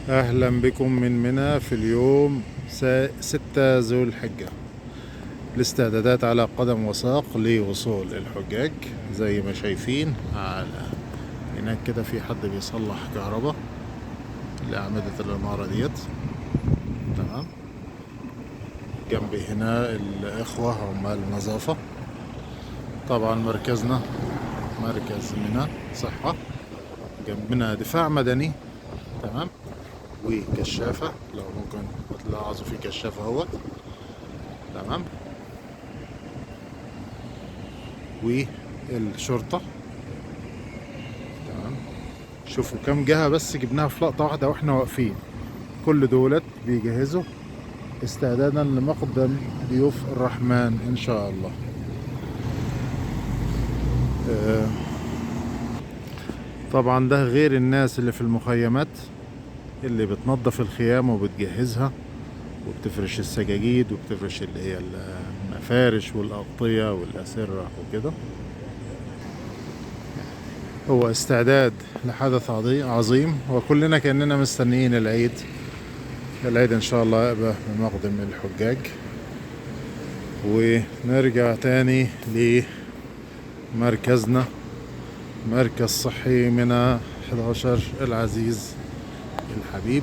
أهلا بكم من منى في اليوم 6 ذو الحجة. الاستعدادات على قدم وساق لوصول الحجاج زي ما شايفين. على هناك كده في حد بيصلح كهرباء لأعمدة الإنارة ديت. تمام. جنبي هنا الإخوة عمال النظافة. طبعا مركزنا مركز منى صحة. جنبنا دفاع مدني. تمام. وكشافة لو ممكن تلاحظوا في كشافة اهوت. تمام. والشرطة. تمام. شوفوا كم جهة بس جبناها في لقطة واحدة واحنا واقفين. كل دولت بيجهزوا استعدادا لمقدم ضيوف الرحمن ان شاء الله. آه، طبعا ده غير الناس اللي في المخيمات اللي بتنظف الخيام وبتجهزها وبتفرش السجاجيد وبتفرش اللي هي المفارش والأغطية والأسرة وكده. هو استعداد لحدث عظيم وكلنا كأننا مستنيين العيد. العيد إن شاء الله يبقى بمقدم الحجاج. ونرجع تاني لمركزنا، مركز صحي منى 11 العزيز الحبيب.